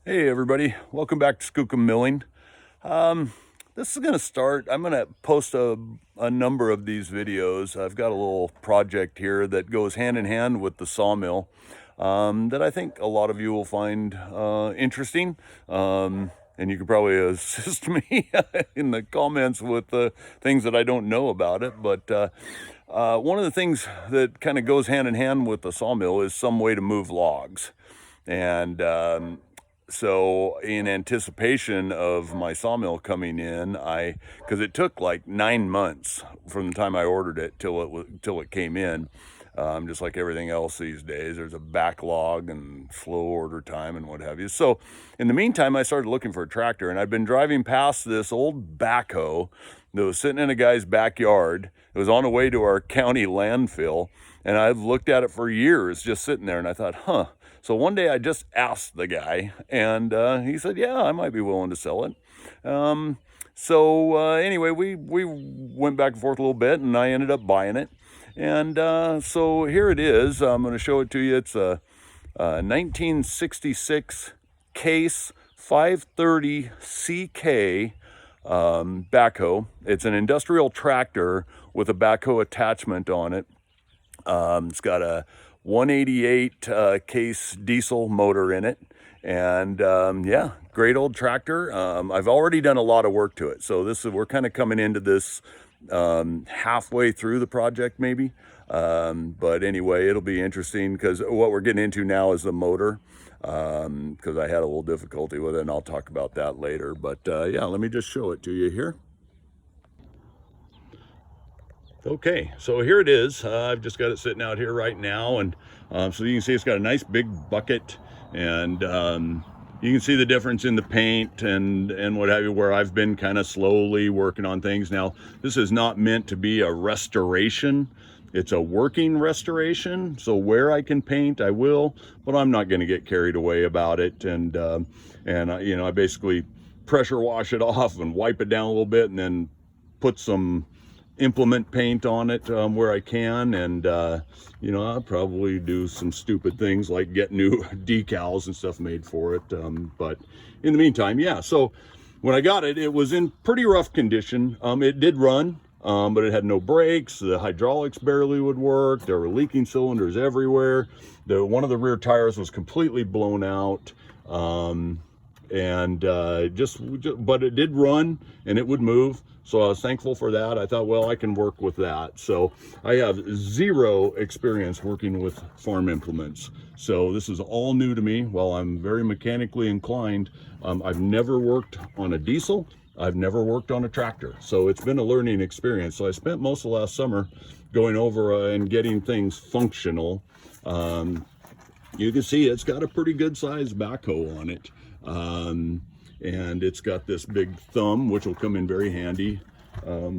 Hey everybody, welcome back to Skookum Milling. This is going to start, I'm going to post a number of these videos. I've got a little project here that goes hand in hand with the sawmill that I think a lot of you will find interesting. And you could probably assist me in the comments with things that I don't know about it. But one of the things that kind of goes hand in hand with the sawmill is some way to move logs. And so in anticipation of my sawmill coming in, because it took like 9 months from the time I ordered it till it came in. Just like everything else these days, there's a backlog and slow order time and what have you. So in the meantime, I started looking for a tractor, and I've been driving past this old backhoe that was sitting in a guy's backyard. It was on the way to our county landfill, and I've looked at it for years just sitting there, and I thought, huh. So one day I just asked the guy, and he said, yeah, I might be willing to sell it. Anyway, we went back and forth a little bit, and I ended up buying it. And so here it is. I'm going to show it to you. It's a 1966 Case 530 CK backhoe. It's an industrial tractor with a backhoe attachment on it. It's got a 188 Case diesel motor in it. And yeah, great old tractor. I've already done a lot of work to it. So we're kind of coming into this halfway through the project maybe. But anyway, it'll be interesting because what we're getting into now is the motor. Because I had a little difficulty with it, and I'll talk about that later. But yeah, let me just show it to you here. Okay, so here it is. I've just got it sitting out here right now, and so you can see it's got a nice big bucket, and you can see the difference in the paint and what have you, where I've been kind of slowly working on things. Now, this is not meant to be a restoration. It's a working restoration, so where I can paint, I will, but I'm not going to get carried away about it. And you know, I basically pressure wash it off and wipe it down a little bit, and then put some implement paint on it where I can. And you know, I'll probably do some stupid things like get new decals and stuff made for it. But in the meantime, yeah. So when I got it, it was in pretty rough condition. It did run. But it had no brakes. The hydraulics barely would work. There were leaking cylinders everywhere. One of the rear tires was completely blown out. But it did run and it would move. So I was thankful for that. I thought, well, I can work with that. So I have zero experience working with farm implements. So this is all new to me. While I'm very mechanically inclined, I've never worked on a diesel. I've never worked on a tractor, so it's been a learning experience. So I spent most of last summer going over and getting things functional. You can see it's got a pretty good sized backhoe on it. And it's got this big thumb, which will come in very handy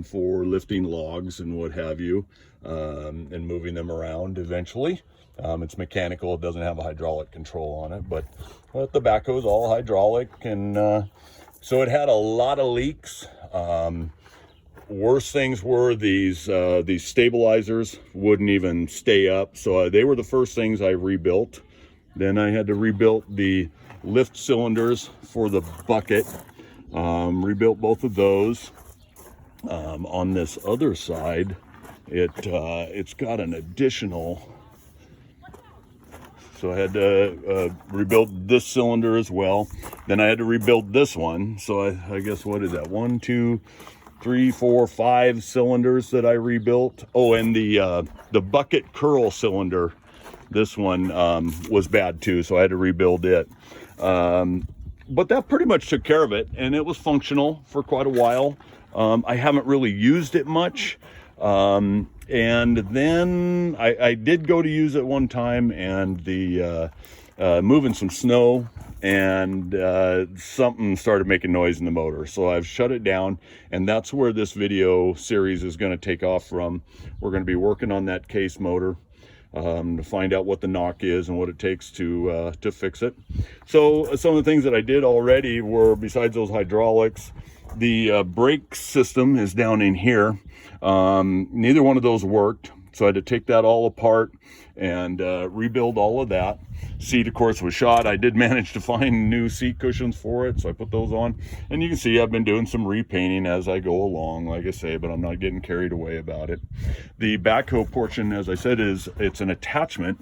for lifting logs and what have you, and moving them around eventually. It's mechanical, it doesn't have a hydraulic control on it, but the backhoe is all hydraulic. And so it had a lot of leaks. Worst things were these stabilizers wouldn't even stay up. So they were the first things I rebuilt. Then I had to rebuild the lift cylinders for the bucket. Rebuilt both of those. On this other side, it's got an additional. So I had to rebuild this cylinder as well. Then I had to rebuild this one. So I guess, what is that? 1, 2, 3, 4, 5 cylinders that I rebuilt. Oh, and the bucket curl cylinder, this one was bad too. So I had to rebuild it. But that pretty much took care of it. And it was functional for quite a while. I haven't really used it much. And then I did go to use it one time, and the moving some snow, and something started making noise in the motor. So I've shut it down, and that's where this video series is going to take off from. We're going to be working on that Case motor to find out what the knock is and what it takes to fix it. So some of the things that I did already were, besides those hydraulics, the brake system is down in here. Neither one of those worked, so I had to take that all apart and rebuild all of that. Seat, of course, was shot. I did manage to find new seat cushions for it, so I put those on. And you can see I've been doing some repainting as I go along, like I say, but I'm not getting carried away about it. The backhoe portion, as I said, it's an attachment.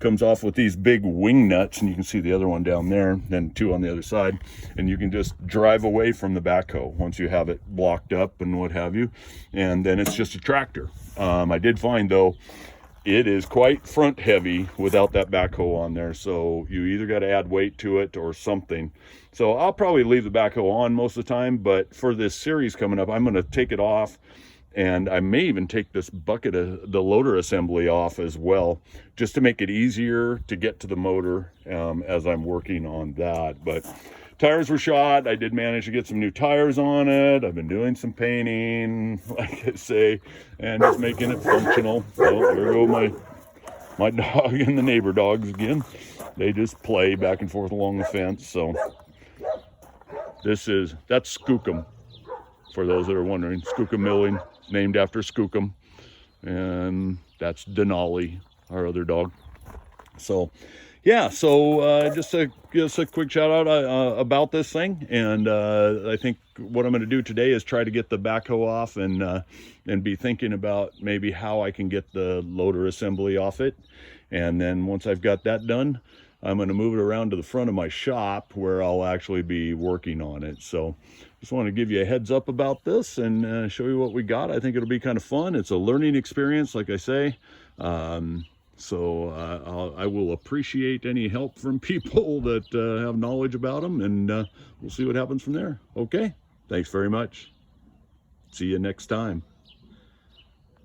Comes off with these big wing nuts, and you can see the other one down there, and 2 on the other side. And you can just drive away from the backhoe once you have it blocked up and what have you. And then it's just a tractor. I did find, though, it is quite front heavy without that backhoe on there, so you either got to add weight to it or something. So I'll probably leave the backhoe on most of the time, but for this series coming up, I'm going to take it off, and I may even take this bucket of the loader assembly off as well, just to make it easier to get to the motor as I'm working on that. But tires were shot. I did manage to get some new tires on it. I've been doing some painting, like I say, and just making it functional. Oh, there go my dog and the neighbor dogs again. They just play back and forth along the fence. So that's Skookum, for those that are wondering. Skookum Milling, named after Skookum. And that's Denali, our other dog. So yeah, so just a quick shout out about this thing, and I think what I'm going to do today is try to get the backhoe off and be thinking about maybe how I can get the loader assembly off it. And then once I've got that done, I'm going to move it around to the front of my shop where I'll actually be working on it. So just want to give you a heads up about this and show you what we got. I think it'll be kind of fun. It's a learning experience, like I say. So I will appreciate any help from people that have knowledge about them, and we'll see what happens from there. Okay, thanks very much. See you next time.